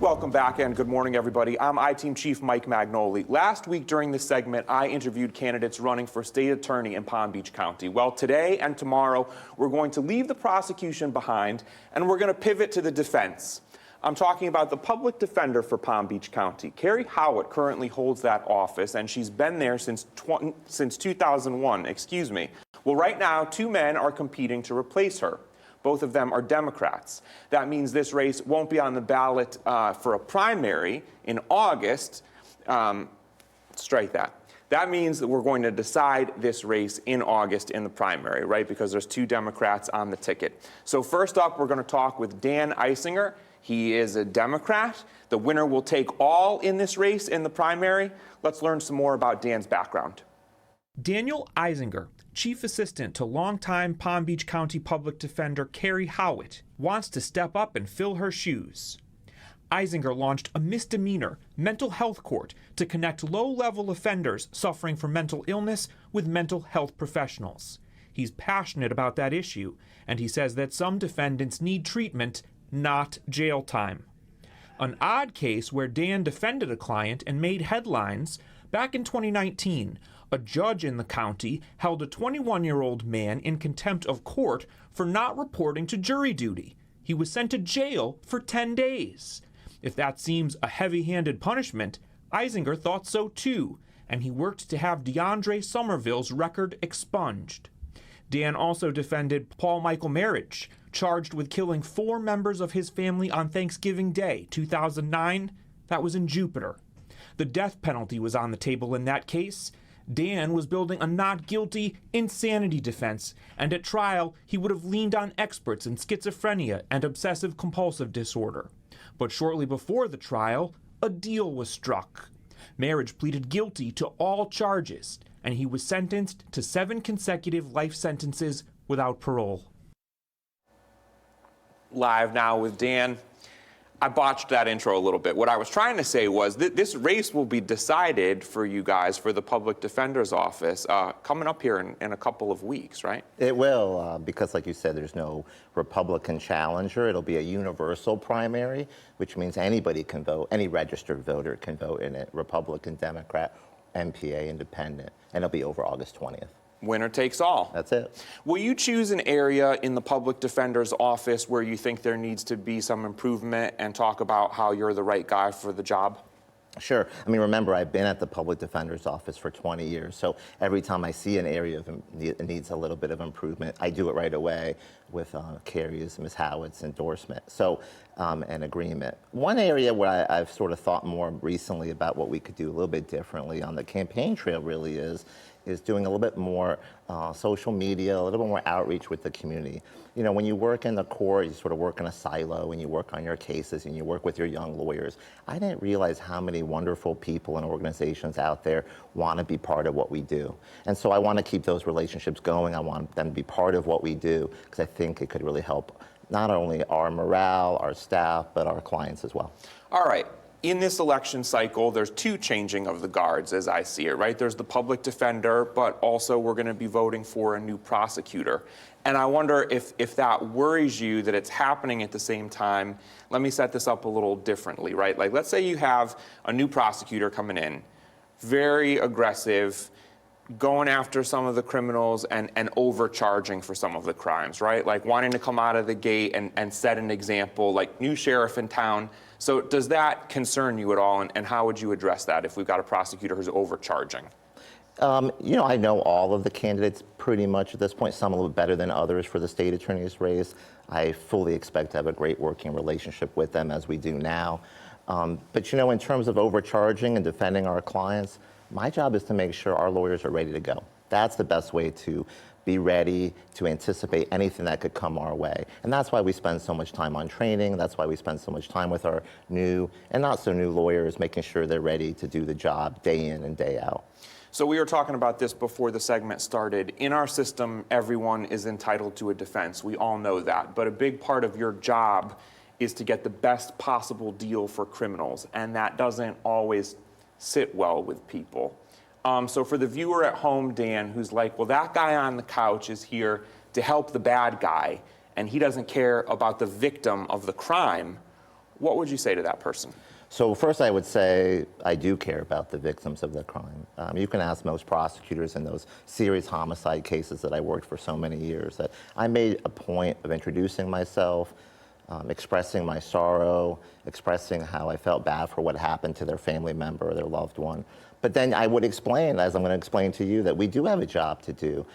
Welcome back and good morning, everybody. I'm I-Team Chief Mike Magnoli. Last week during this segment, I interviewed candidates running for state attorney in Palm Beach County. Well, today and tomorrow, we're going to leave the prosecution behind and we're going to pivot to the defense. I'm talking about the public defender for Palm Beach County. Carey Haughwout currently holds that office, and she's been there since 2001. Well, right now, two men are competing to replace her. Both of them are Democrats. That means this race won't be on the ballot for a primary in August. Strike that. That means that we're going to decide this race in August in the primary, right? Because there's two Democrats on the ticket. So first up, we're going to talk with Dan Eisinger. He is a Democrat. The winner will take all in this race in the primary. Let's learn some more about Dan's background. Daniel Eisinger, Chief Assistant to longtime Palm Beach County Public Defender Carey Haughwout, wants to step up and fill her shoes. Eisinger launched a misdemeanor mental health court to connect low-level offenders suffering from mental illness with mental health professionals. He's passionate about that issue, and he says that some defendants need treatment, not jail time. An odd case where Dan defended a client and made headlines. Back in 2019, a judge in the county held a 21-year-old man in contempt of court for not reporting to jury duty. He was sent to jail for 10 days. If that seems a heavy-handed punishment, Eisinger thought so too, and he worked to have DeAndre Somerville's record expunged. Dan also defended Paul Michael Marriage, charged with killing 4 members of his family on Thanksgiving Day, 2009. That was in Jupiter. The death penalty was on the table in that case. Dan was building a not guilty insanity defense, and at trial, he would have leaned on experts in schizophrenia and obsessive compulsive disorder. But shortly before the trial, a deal was struck. Marriage pleaded guilty to all charges, and he was sentenced to 7 consecutive life sentences without parole. Live now with Dan. I botched that intro a little bit. What I was trying to say was that this race will be decided for you guys for the public defender's office coming up here in a couple of weeks, right? It will, because like you said, there's no Republican challenger. It'll be a universal primary, which means anybody can vote, any registered voter can vote in it, Republican, Democrat, MPA, Independent, and it'll be over August 20th. Winner takes all. That's it. Will you choose an area in the public defender's office where you think there needs to be some improvement and talk about how you're the right guy for the job? Sure. I mean, remember, I've been at the public defender's office for 20 years, so every time I see an area that needs a little bit of improvement, I do it right away with Carey's, Ms. Haughwout's endorsement, so an agreement. One area where I've sort of thought more recently about what we could do a little bit differently on the campaign trail really is doing a little bit more social media, a little bit more outreach with the community. You know, when you work in the court, you sort of work in a silo and you work on your cases and you work with your young lawyers. I didn't realize how many wonderful people and organizations out there want to be part of what we do. And so I want to keep those relationships going. I want them to be part of what we do because I think it could really help not only our morale, our staff, but our clients as well. All right. In this election cycle, there's 2 changing of the guards as I see it, right? There's the public defender, but also we're going to be voting for a new prosecutor. And I wonder if that worries you that it's happening at the same time. Let me set this up a little differently, right? Like, let's say you have a new prosecutor coming in, very aggressive, going after some of the criminals and overcharging for some of the crimes, right? Like wanting to come out of the gate and set an example, like new sheriff in town. So does that concern you at all, and how would you address that if we've got a prosecutor who's overcharging? You know, I know all of the candidates pretty much at this point, some a little better than others for the state attorney's race. I fully expect to have a great working relationship with them as we do now. But you know, in terms of overcharging and defending our clients, my job is to make sure our lawyers are ready to go. That's the best way to be ready to anticipate anything that could come our way. And that's why we spend so much time on training. That's why we spend so much time with our new and not so new lawyers, making sure they're ready to do the job day in and day out. So we were talking about this before the segment started. In our system, everyone is entitled to a defense. We all know that. But a big part of your job is to get the best possible deal for criminals. And that doesn't always sit well with people. So for the viewer at home, Dan, who's like, well, that guy on the couch is here to help the bad guy, and he doesn't care about the victim of the crime, what would you say to that person? So first I would say I do care about the victims of the crime. You can ask most prosecutors in those serious homicide cases that I worked for so many years that I made a point of introducing myself, expressing my sorrow, expressing how I felt bad for what happened to their family member or their loved one. But then I would explain, as I'm going to explain to you, that we do have a job to do.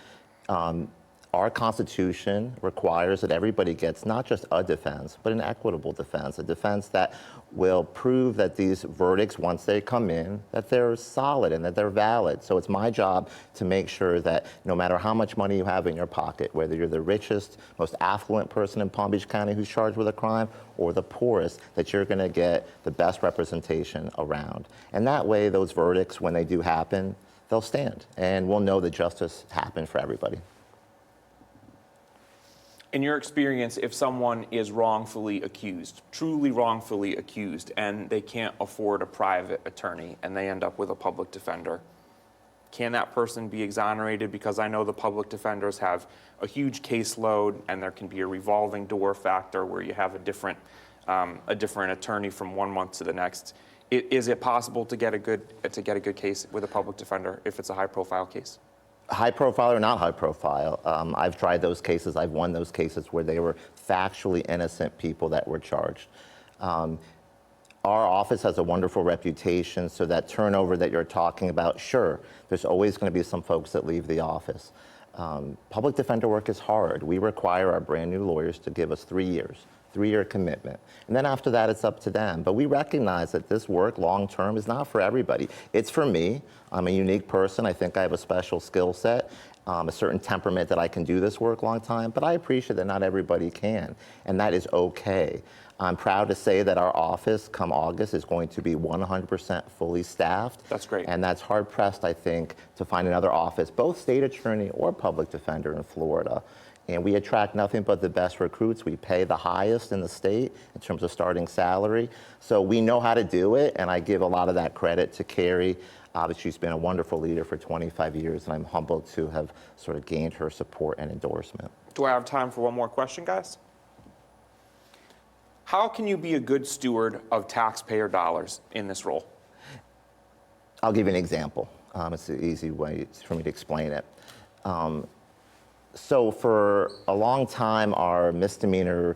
Our Constitution requires that everybody gets not just a defense, but an equitable defense, a defense that will prove that these verdicts, once they come in, that they're solid and that they're valid. So it's my job to make sure that no matter how much money you have in your pocket, whether you're the richest, most affluent person in Palm Beach County who's charged with a crime, or the poorest, that you're going to get the best representation around. And that way, those verdicts, when they do happen, they'll stand, and we'll know that justice happened for everybody. In your experience, if someone is wrongfully accused, truly wrongfully accused, and they can't afford a private attorney and they end up with a public defender, can that person be exonerated? Because I know the public defenders have a huge caseload and there can be a revolving door factor where you have a different attorney from 1 month to the next. Is it possible to get a good case with a public defender if it's a high-profile case? High profile or not high profile, I've tried those cases. I've won those cases where they were factually innocent people that were charged. Our office has a wonderful reputation, so that turnover that you're talking about, sure, there's always going to be some folks that leave the office. Public defender work is hard. We require our brand new lawyers to give us 3 years. 3-year commitment. And then after that, it's up to them. But we recognize that this work long-term is not for everybody. It's for me. I'm a unique person. I think I have a special skill set, a certain temperament that I can do this work long time, but I appreciate that not everybody can, and that is okay. I'm proud to say that our office, come August, is going to be 100% fully staffed. That's great. And that's hard-pressed, I think, to find another office, both state attorney or public defender in Florida. And we attract nothing but the best recruits. We pay the highest in the state in terms of starting salary. So we know how to do it, and I give a lot of that credit to Carey. Obviously, she's been a wonderful leader for 25 years, and I'm humbled to have sort of gained her support and endorsement. Do I have time for one more question, guys? How can you be a good steward of taxpayer dollars in this role? I'll give you an example. It's an easy way for me to explain it. So for a long time, our misdemeanor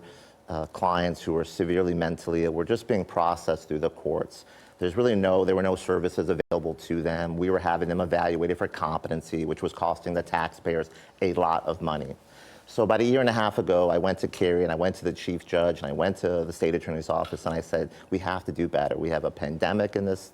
clients who are severely mentally ill were just being processed through the courts. There were no services available to them. We were having them evaluated for competency, which was costing the taxpayers a lot of money. So about 1.5 years ago, I went to Carey and I went to the chief judge and I went to the state attorney's office and I said, we have to do better. We have a pandemic in this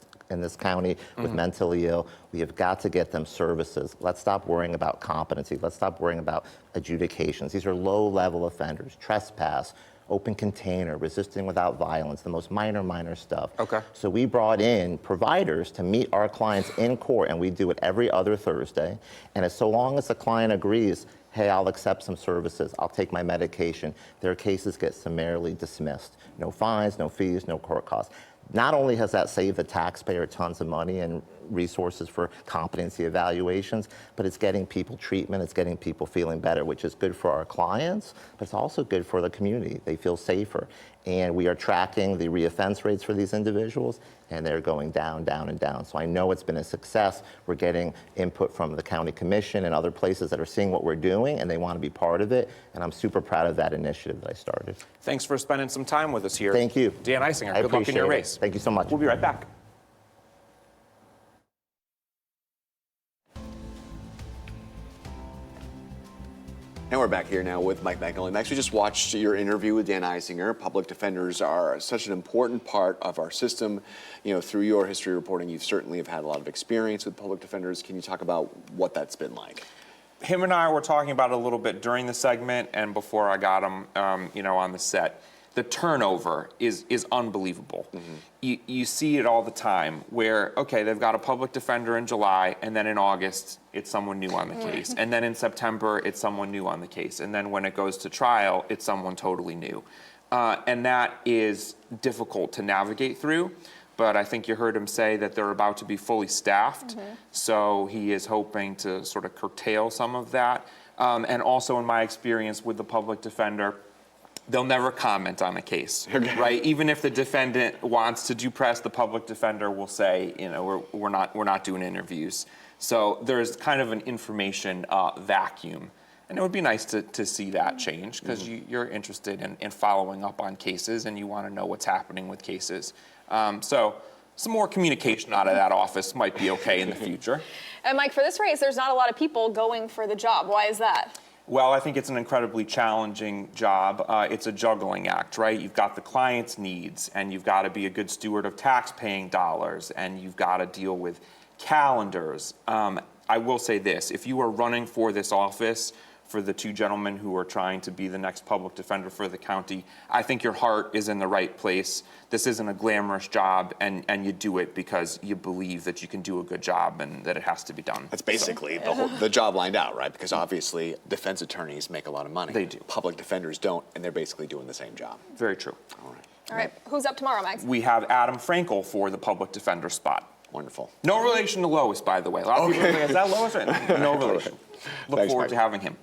county with mentally ill. We have got to get them services. Let's stop worrying about competency. Let's stop worrying about adjudications. These are low-level offenders, trespass, open container, resisting without violence, the most minor stuff. Okay. So we brought in providers to meet our clients in court, and we do it every other Thursday. And so long as the client agrees, hey, I'll accept some services, I'll take my medication, their cases get summarily dismissed. No fines, no fees, no court costs. Not only has that saved the taxpayer tons of money and resources for competency evaluations, but it's getting people treatment, it's getting people feeling better, which is good for our clients, but it's also good for the community. They feel safer. And we are tracking the reoffense rates for these individuals, and they're going down, down, and down. So I know it's been a success. We're getting input from the county commission and other places that are seeing what we're doing, and they want to be part of it. And I'm super proud of that initiative that I started. Thanks for spending some time with us here. Thank you. Dan Eisinger, I good luck in your appreciate it. race. Thank you so much. We'll be right back. And we're back here now with Mike Magnoli. Max, we just watched your interview with Dan Eisinger. Public defenders are such an important part of our system. You know, through your history reporting, you've certainly have had a lot of experience with public defenders. Can you talk about what that's been like? Him and I were talking about it a little bit during the segment and before I got him, on the set. The turnover is unbelievable. Mm-hmm. You see it all the time where, okay, they've got a public defender in July, and then in August, it's someone new on the case. And then in September, it's someone new on the case. And then when it goes to trial, it's someone totally new. And that is difficult to navigate through. But I think you heard him say that they're about to be fully staffed. Mm-hmm. So he is hoping to sort of curtail some of that. And also in my experience with the public defender, They'll never comment on a case, right? Even if the defendant wants to do press, the public defender will say, you know, we're not doing interviews. So there's kind of an information vacuum. And it would be nice to see that change, because you're interested in following up on cases and you want to know what's happening with cases. So some more communication out of that office might be okay in the future. And Mike, for this race, there's not a lot of people going for the job. Why is that? Well, I think it's an incredibly challenging job. It's a juggling act, right? You've got the client's needs, and you've got to be a good steward of tax-paying dollars, and you've got to deal with calendars. I will say this, if you are running for this office, for the two gentlemen who are trying to be the next public defender for the county, I think your heart is in the right place. This isn't a glamorous job, and you do it because you believe that you can do a good job and that it has to be done. That's basically the job lined out, right? Because obviously defense attorneys make a lot of money. They do. Public defenders don't, and they're basically doing the same job. Very true. All right. All right, who's up tomorrow, Max? We have Adam Frankel for the public defender spot. Wonderful. No relation to Lois, by the way. A lot of people think, is that Lois? No relation. Look Thanks, forward Mike. to having him.